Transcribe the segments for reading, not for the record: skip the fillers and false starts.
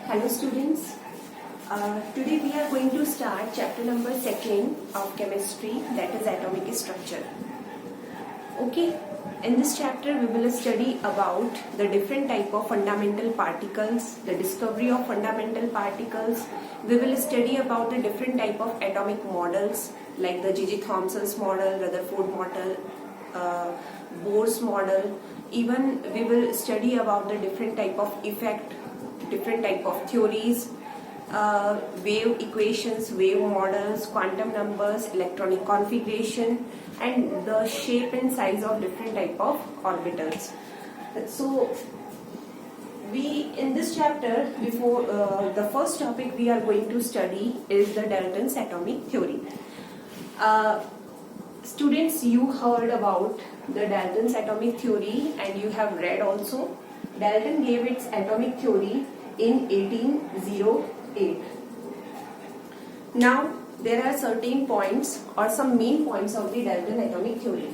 Hello students, today we are going to start chapter number 2 of chemistry, that is atomic structure. Okay, in this chapter we will study about the different type of fundamental particles, the discovery of fundamental particles. We will study about the different type of atomic models like the J.J. Thomson's model, Rutherford model, Bohr's model. Even we will study about the different type of effect, different type of theories, wave equations, wave models, quantum numbers, electronic configuration, and the shape and size of different type of orbitals. So we in this chapter, before the first topic we are going to study is the Dalton's atomic theory. Students, you heard about the Dalton's atomic theory and you have read also. Dalton gave its atomic theory in 1808. Now, there are certain points or some main points of the Dalton atomic theory.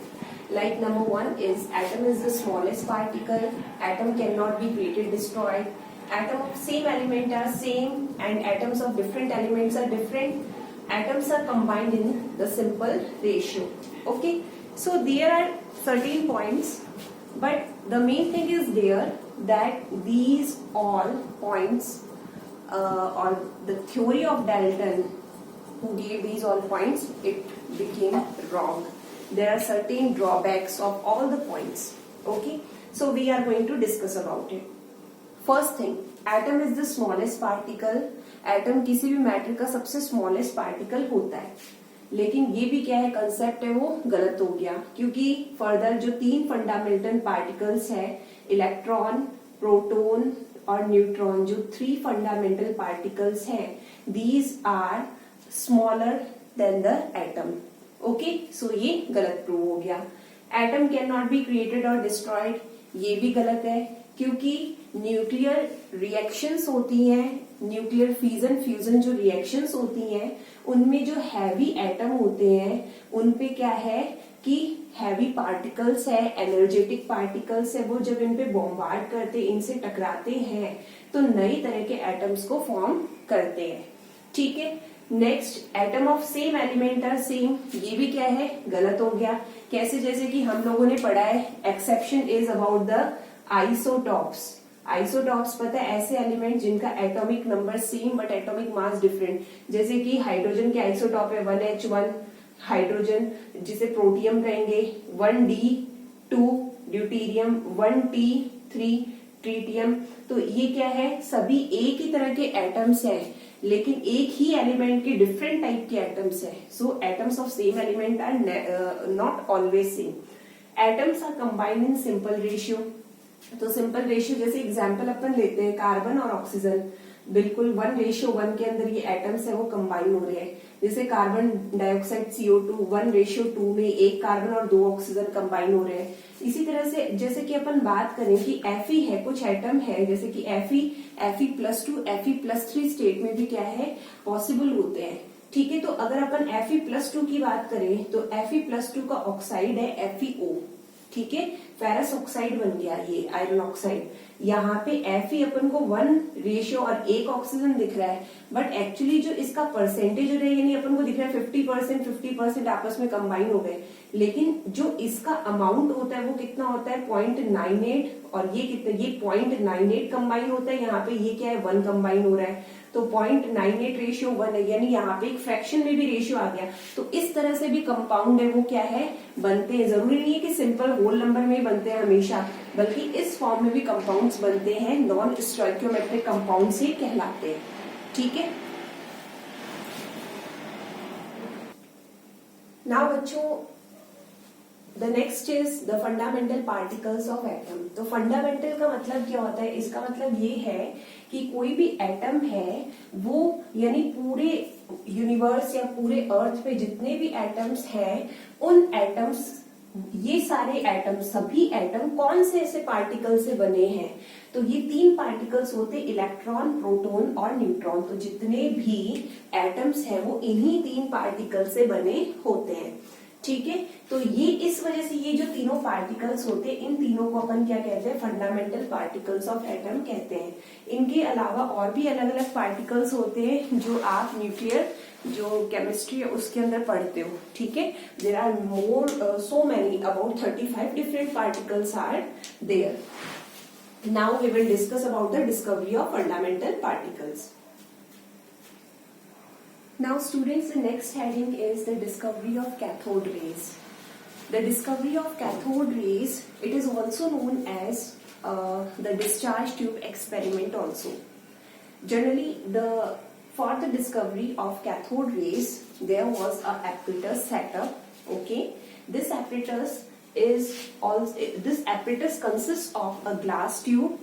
Like number 1 is atom is the smallest particle, atom cannot be created, destroyed, atom of same element are same and atoms of different elements are different, atoms are combined in the simple ratio. Okay, so there are certain points, but the main thing is there that these all points or the theory of Dalton, who gave these all points, it became wrong. There are certain drawbacks of all the points. Okay, so we are going to discuss about it. First thing, atom is the smallest particle. Atom किसी भी matter का सबसे smallest particle होता है, लेकिन ये भी क्या है, कंसेप्ट है वो गलत हो गया, क्योंकि फर्दर जो 3 फंडामेंटल पार्टिकल्स है, इलेक्ट्रॉन, प्रोटॉन और न्यूट्रॉन, जो 3 फंडामेंटल पार्टिकल्स हैं, these are smaller than the atom. Okay, so ये गलत प्रूव हो गया. Atom can not be created और डिस्ट्रॉयड, ये भी गलत है, क्योंकि न्यूक्लियर रिएक्शंस होती हैं, न्यूक्लियर फिजन फ्यूजन जो रिएक्शंस होती हैं, उनमें जो हैवी एटम होते हैं उन पे क्या है कि हैवी पार्टिकल्स है, एनर्जेटिक पार्टिकल्स है, वो जब इन पे बॉम्बार्ड करते, इनसे टकराते हैं तो नई तरह के एटम्स को फॉर्म करते हैं. ठीक है. Next, atom of same element are same, ये भी क्या है, गलत हो गया. कैसे? जैसे कि हम लोगों ने पढ़ा है, exception is about the isotopes. Isotopes पता है, ऐसे एलिमेंट जिनका atomic number same but atomic mass different. जैसे कि हाइड्रोजन के आइसोटॉप है 1H1 हाइड्रोजन, जिसे प्रोटियम कहेंगे, 1D2 ड्यूटीरियम, 1T3 ट्रीटियम. तो ये क्या है, सभी एक ही तरह के एटम्स हैं, लेकिन एक ही एलिमेंट के डिफरेंट टाइप के एटम्स हैं. So atoms of same element are not always same. Atoms are combined in simple ratio. तो सिंपल रेशियो जैसे एग्जांपल अपन लेते हैं, कार्बन और ऑक्सीजन, बिल्कुल 1:1 के अंदर ये एटम्स है वो कंबाइन हो रहे हैं. जैसे कार्बन डाइऑक्साइड CO2 1:2 में 1 कार्बन और 2 ऑक्सीजन कंबाइन हो रहे हैं. इसी तरह से जैसे कि अपन बात करें कि Fe है, कुछ एटम है जैसे कि Fe+2 Fe+3 स्टेट में भी क्या है, पॉसिबल होते हैं. ठीक है. तो अगर अपन Fe+2 की बात करें तो Fe+2 का ऑक्साइड है FeO. ठीक है, फेरस ऑक्साइड बन गया ये, आयरन ऑक्साइड. यहाँ पे Fe अपन को 1 और 1 ऑक्सीजन दिख रहा है, बट एक्चुअली जो इसका परसेंटेज हो रहा है, यानी अपन को दिख रहा है 50% आपस में कंबाइन हो गए, लेकिन जो इसका अमाउंट होता है वो कितना होता है, 0.98. और ये कितना, ये 0.98 कंबाइन होता है. यहाँ पे ये क्या है, 1 कंबाइन हो रहा है. तो 0.98:1 है, यानी यहाँ पे एक फ्रैक्शन में भी रेशियो आ गया. तो इस तरह से भी कंपाउंड है वो क्या है, बनते हैं. जरूरी नहीं है कि सिंपल होल नंबर में ही बनते हैं हमेशा, बल्कि इस फॉर्म में भी कंपाउंड्स बनते हैं, नॉन स्टोइकियोमेट्रिक कंपाउंड से कहलाते हैं. ठीक है. नाउ बच्चों, the next is the fundamental particles of atom. तो फंडामेंटल का मतलब क्या होता है, इसका मतलब ये है कि कोई भी एटम है वो, यानी पूरे यूनिवर्स या पूरे अर्थ पे जितने भी एटम्स हैं, उन एटम्स, ये सारे एटम, सभी एटम कौन से ऐसे पार्टिकल से बने हैं. तो ये 3 पार्टिकल्स होते, इलेक्ट्रॉन, प्रोटॉन और न्यूट्रॉन. तो जितने भी एटम्स हैं वो इन्हीं 3 पार्टिकल से बने होते हैं. ठीक है. तो ये इस वजह से ये जो तीनों पार्टिकल्स होते हैं, इन तीनों को अपन क्या कहते हैं, फंडामेंटल पार्टिकल्स ऑफ एटम कहते हैं। इनके अलावा और भी अलग अलग पार्टिकल्स होते हैं जो आप न्यूक्लियर जो केमिस्ट्री है उसके अंदर पढ़ते हो, ठीक है। There are more so many about 35 different particles are there. Now we will discuss about the discovery of fundamental particles. Now students, the next heading is the discovery of cathode rays. The discovery of cathode rays, it is also known as the discharge tube experiment also. Generally, for the discovery of cathode rays, there was a apparatus set up. Okay, this apparatus consists of a glass tube,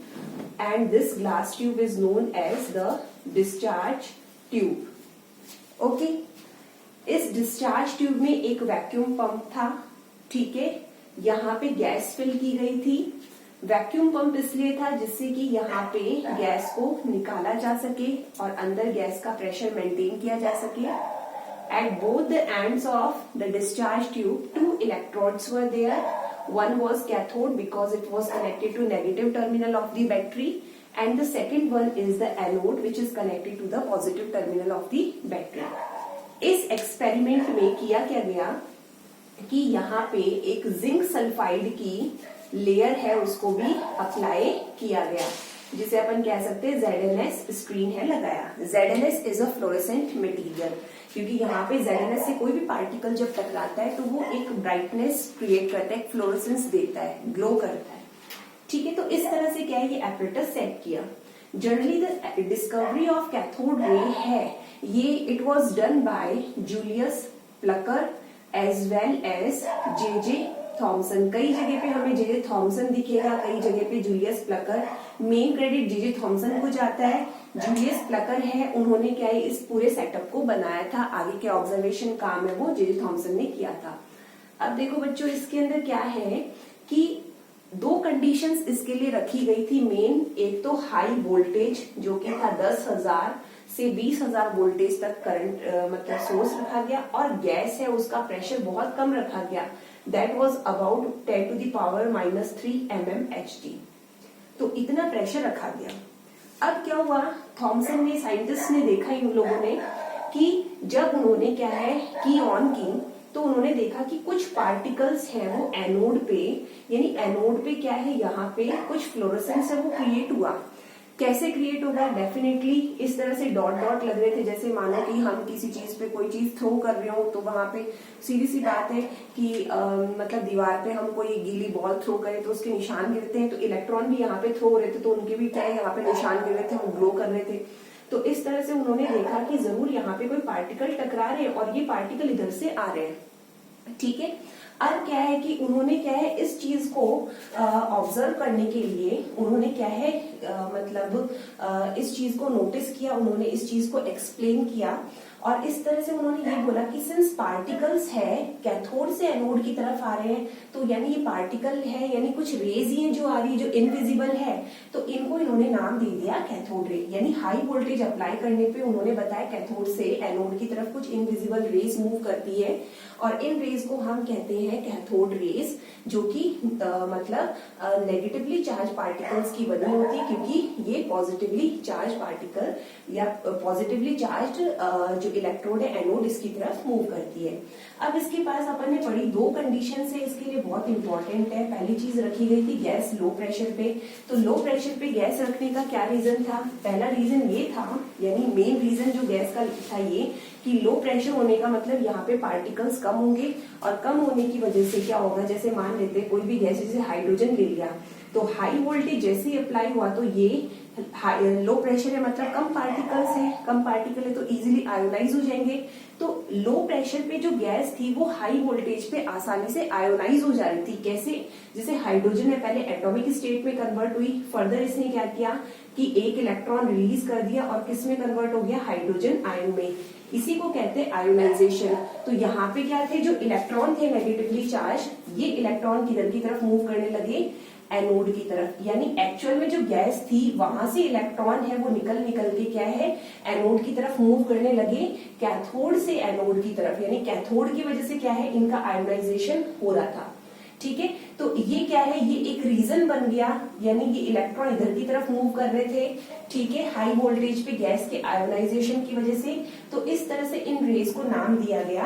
and this glass tube is known as the discharge tube. Okay, इस discharge tube में एक vacuum pump था, ठीक है। यहाँ पे gas fill की गई थी। वैक्यूम पंप इसलिए था जिससे कि यहाँ पे गैस को निकाला जा सके और अंदर गैस का प्रेशर मेंटेन किया जा सके। At both the ends of the discharge tube, 2 electrodes were there. One was cathode because it was connected to negative terminal of the battery, and the second one is the anode which is connected to the positive terminal of the battery. इस experiment में किया क्या गया कि यहाँ पे एक zinc sulphide की लेयर है उसको भी अप्लाई किया गया, जिसे अपन कह सकते हैं ZNS स्क्रीन है लगाया। ZNS is a fluorescent material, क्योंकि यहाँ पे ZNS से कोई भी पार्टिकल जब टकराता है तो वो एक ब्राइटनेस क्रिएट करता है, फ्लोरेसेंस देता है, ग्लो करता है, ठीक है। तो इस तरह से क्या है, ये एपरेटस सेट किया। Generally the discovery of cathode ray है ये it was done by Julius Plucker as well as J Thomson. कई जगह पे हमें जे थॉमसन दिखेगा, कई जगह पे Julius Plucker. Main credit J Thomson को जाता है। जूलियस प्लकर है, उन्होंने क्या है इस पूरे सेटअप को बनाया था, आगे के ऑब्जर्वेशन काम है वो जे थॉमसन ने किया था। अब देखो बच्चों, इसके अंदर क्या है कि 2 कंडीशंस इसके लिए रखी गई थी मेन। एक तो हाई वोल्टेज जो कि था 10,000 से 20,000 वोल्टेज तक करंट मतलब सोर्स रखा गया, और गैस है उसका प्रेशर बहुत कम रखा गया, that was about 10 to the power -3 mmHg। तो इतना प्रेशर रखा गया। अब क्या हुआ, थॉमसन ने, साइंटिस्ट ने देखा इन लोगों ने कि जब उन्होंने क्या है की ऑन की तो उन्होंने देखा कि कुछ पार्टिकल्स हैं वो एनोड पे, यानी एनोड पे क्या है यहाँ पे कुछ फ्लोरोसेंस है वो क्रिएट हुआ। कैसे क्रिएट होगा, डेफिनेटली इस तरह से डॉट डॉट लग रहे थे, जैसे मानो कि हम किसी चीज पे कोई चीज थ्रो कर रहे हो तो वहां पे सीधी सी बात है कि मतलब दीवार पे हम कोई गीली बॉल थ्रो करें तो उसके निशान गिरते हैं, तो इलेक्ट्रॉन भी यहाँ पे थ्रो हो रहे थे तो उनके भी क्या है यहाँ पे निशान गिर रहे थे, वो ग्लो कर रहे थे। तो इस तरह से उन्होंने देखा कि जरूर यहाँ पे कोई पार्टिकल टकरा रहे हैं और ये पार्टिकल इधर से आ रहे हैं, ठीक है। अब क्या है कि उन्होंने क्या है इस चीज को ऑब्जर्व करने के लिए उन्होंने क्या है मतलब इस चीज को नोटिस किया, उन्होंने इस चीज को एक्सप्लेन किया, और इस तरह से उन्होंने ये बोला कि सिंस पार्टिकल्स है कैथोड से एनोड की तरफ आ रहे हैं, तो यानी ये पार्टिकल है, यानी कुछ रेज ही है जो आ रही है जो इनविजिबल है, तो इनको इन्होंने नाम दे दिया कैथोड रे। यानी हाई वोल्टेज अप्लाई करने पे उन्होंने बताया कैथोड से एनोड की तरफ कुछ इनविजिबल रेज मूव करती है, और इन रेज को हम कहते हैं कैथोड रेज, जो कि मतलब नेगेटिवली चार्ज पार्टिकल्स की बनी होती है, क्योंकि ये पॉजिटिवली चार्ज पार्टिकल या पॉजिटिवली चार्ज जो इलेक्ट्रोड है एनोड इसकी तरफ मूव करती है। अब इसके पास अपन ने पढ़ी 2 कंडीशन है इसके लिए बहुत इंपॉर्टेंट है। पहली चीज रखी गई थी गैस लो प्रेशर पे, तो लो प्रेशर पे गैस रखने का क्या रीजन था, पहला रीजन ये था, यानी मेन रीजन जो गैस का था ये कि लो प्रेशर होने का मतलब यहाँ पे पार्टिकल्स कम होंगे, और कम होने की वजह से क्या होगा, जैसे मान लेते कोई भी गैस जैसे हाइड्रोजन ले लिया, तो हाई वोल्टेज जैसे ही अप्लाई हुआ तो ये लो प्रेशर है मतलब कम पार्टिकल्स है, कम पार्टिकल है तो इजीली आयोनाइज हो जाएंगे। तो लो प्रेशर पे जो गैस थी वो हाई वोल्टेज पे आसानी से आयोनाइज हो जा रही थी। कैसे, जैसे हाइड्रोजन है पहले एटॉमिक स्टेट में कन्वर्ट हुई, फर्दर इसने क्या किया कि एक इलेक्ट्रॉन रिलीज कर दिया और किस में कन्वर्ट हो गया, हाइड्रोजन आयन में। इसी को कहते हैं आयोनाइजेशन। तो यहाँ पे क्या थे, जो इलेक्ट्रॉन थे नेगेटिवली चार्ज, ये इलेक्ट्रॉन किधर की तरफ मूव करने लगे, एनोड की तरफ, यानी एक्चुअल में जो गैस थी वहां से इलेक्ट्रॉन है वो निकल के क्या है एनोड की तरफ मूव करने लगे कैथोड से एनोड की तरफ, यानी कैथोड की वजह से क्या है इनका आयोनाइजेशन हो रहा था। ठीक है, तो ये क्या है, ये एक रीजन बन गया, यानी ये इलेक्ट्रॉन इधर की तरफ मूव कर रहे थे, ठीक है, हाई वोल्टेज पे गैस के आयोनाइजेशन की वजह से। तो इस तरह से इन रेज को नाम दिया गया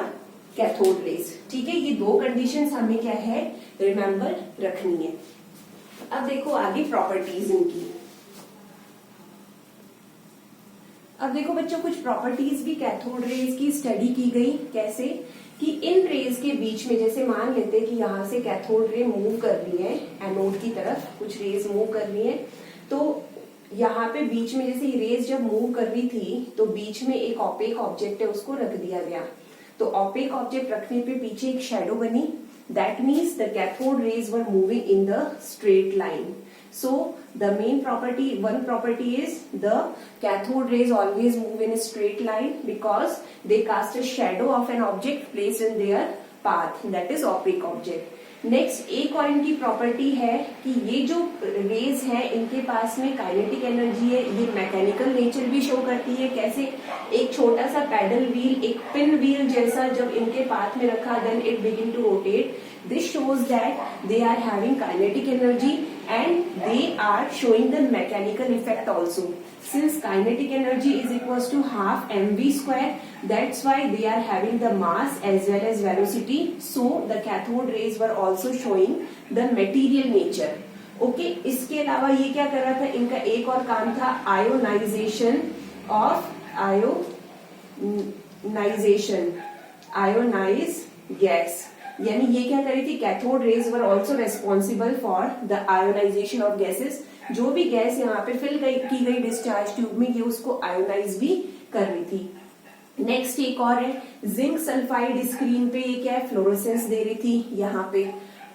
कैथोड रेज। ठीक है, ये दो कंडीशंस हमें क्या है रिमेंबर रखनी है। अब देखो आगे प्रॉपर्टीज इनकी। अब देखो बच्चों कुछ प्रॉपर्टीज भी कैथोड रेज की स्टडी की गई। कैसे कि इन रेज के बीच में, जैसे मान लेते हैं कि यहाँ से कैथोड रे मूव कर रही है एनोड की तरफ, कुछ रेज मूव कर रही है, तो यहाँ पे बीच में जैसे ये रेज जब मूव कर रही थी तो बीच में एक ऑपेक ऑब्जेक्ट है उसको रख दिया गया। तो ऑपेक ऑब्जेक्ट रखने पे पीछे एक शेडो बनी, that means the cathode rays were moving in the straight line. So the main property, one property is the cathode rays always move in a straight line because they cast a shadow of an object placed in their path, that is opaque object. Next एक और इनकी property है कि ये जो raise है इनके पास में काइनेटिक एनर्जी है, ये मैकेनिकल नेचर भी शो करती है। कैसे, एक छोटा सा पैडल व्हील, एक पिन व्हील जैसा जब इनके पाथ में रखा, then it begin to rotate, this shows that they are having kinetic energy and they are showing the mechanical effect also. Since kinetic energy is equals to half mv square, that's why they are having the mass as well as velocity. So the cathode rays were also showing the material nature. Okay, इसके अलावा ये क्या कर रहा था, इनका एक और काम था आयोनाइजेशन ऑफ आयोनाइज गैस, यानी ये क्या कर रही थी, cathode rays were also responsible for the ionisation of gases. जो भी गैस यहाँ पे फिल की गई डिस्चार्ज ट्यूब में, ये उसको आयोनाइज भी कर रही थी। नेक्स्ट एक और है जिंक सल्फाइड, स्क्रीन पे ये क्या है फ्लोरोसेंस दे रही थी यहाँ पे।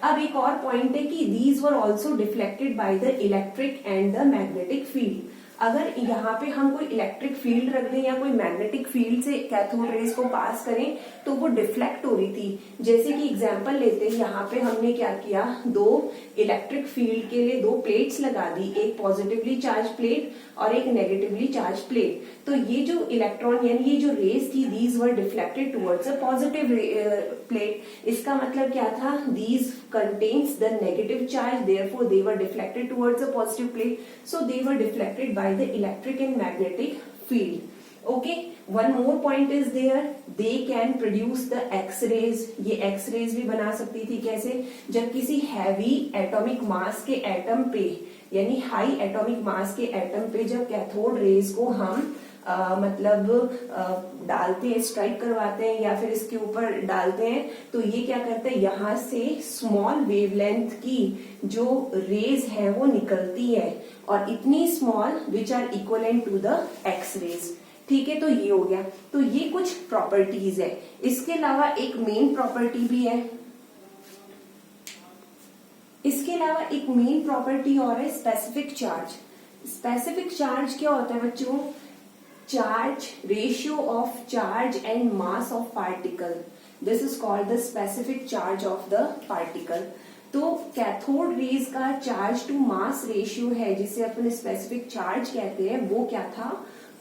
अब एक और पॉइंट है कि these were also deflected by the electric and the magnetic field. अगर यहाँ पे हम कोई इलेक्ट्रिक फील्ड रख दें या कोई मैग्नेटिक फील्ड से कैथोड रेज को पास करें तो वो डिफ्लेक्ट हो रही थी। जैसे कि एग्जांपल लेते हैं, यहाँ पे हमने क्या किया, दो इलेक्ट्रिक फील्ड के लिए दो प्लेट्स लगा दी, एक पॉजिटिवली चार्ज प्लेट और एक नेगेटिवली चार्ज प्लेट। तो ये जो इलेक्ट्रॉन यानी ये जो रेज थी, these were deflected towards a positive plate. इसका मतलब क्या था, these contains the negative charge, therefore they were deflected towards a positive plate, so they were deflected by the electric and magnetic field. Okay, one more point is there, they can produce the X-rays. ये X-rays भी बना सकती थी। कैसे, जब किसी heavy atomic mass के atom पे, यानी हाई एटॉमिक मास के एटम पे जब कैथोड रेज को हम डालते हैं, स्ट्राइक करवाते हैं या फिर इसके ऊपर डालते हैं, तो ये क्या करते हैं, यहाँ से स्मॉल वेवलेंथ की जो रेज है वो निकलती है, और इतनी small which are equivalent to the X rays. ठीक है, तो ये हो गया। तो ये कुछ प्रॉपर्टीज है। इसके अलावा एक मेन प्रॉपर्टी भी है, इसके अलावा एक मेन प्रॉपर्टी और है स्पेसिफिक चार्ज। स्पेसिफिक चार्ज क्या होता है बच्चों, charge, ratio of charge and mass of particle. This is called the specific charge of the particle. तो कैथोड रेज का चार्ज टू मास रेशियो है, जिसे अपन स्पेसिफिक चार्ज कहते हैं, वो क्या था,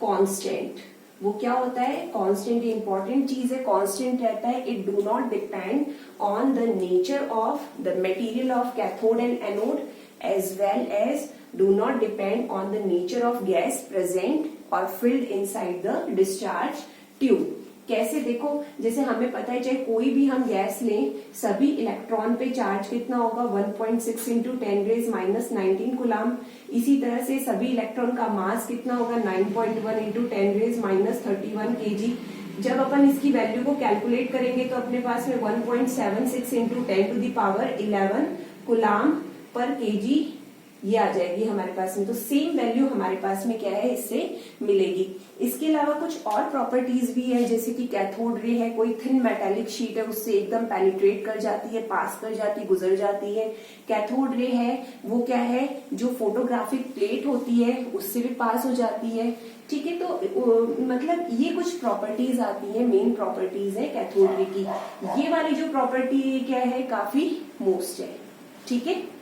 कांस्टेंट। वो क्या होता है, कांस्टेंट। ये इंपॉर्टेंट चीज है, कांस्टेंट रहता है। It do not depend on the nature of the material of cathode and anode, as well as do not depend on the nature of gas present or filled inside the discharge tube. कैसे, देखो जैसे हमें पता है चाहे कोई भी हम गैस लें, सभी इलेक्ट्रॉन पे चार्ज कितना होगा, 1.6 इंटू 10⁻⁻19 कूलम। इसी तरह से सभी इलेक्ट्रॉन का मास कितना होगा, 9.1 इंटू 10⁻31 kg। जब अपन इसकी वैल्यू को कैलकुलेट करेंगे तो अपने पास में 1.76 इंटू 10⁻11 कूलम पर केजी ये आ जाएगी हमारे पास में। तो सेम वैल्यू हमारे पास में क्या है, इससे मिलेगी। इसके अलावा कुछ और प्रॉपर्टीज भी है, जैसे कि कैथोड रे है, कोई थिन मेटालिक शीट है, उससे एकदम पेनिट्रेट कर जाती है, पास कर जाती है, गुजर जाती है। कैथोड रे है वो क्या है, जो फोटोग्राफिक प्लेट होती है उससे भी पास हो जाती है। ठीक है, तो मतलब ये कुछ प्रॉपर्टीज आती है, मेन प्रॉपर्टीज है कैथोड रे की। ये वाली जो प्रॉपर्टी क्या है, काफी मोस्ट है। ठीक है।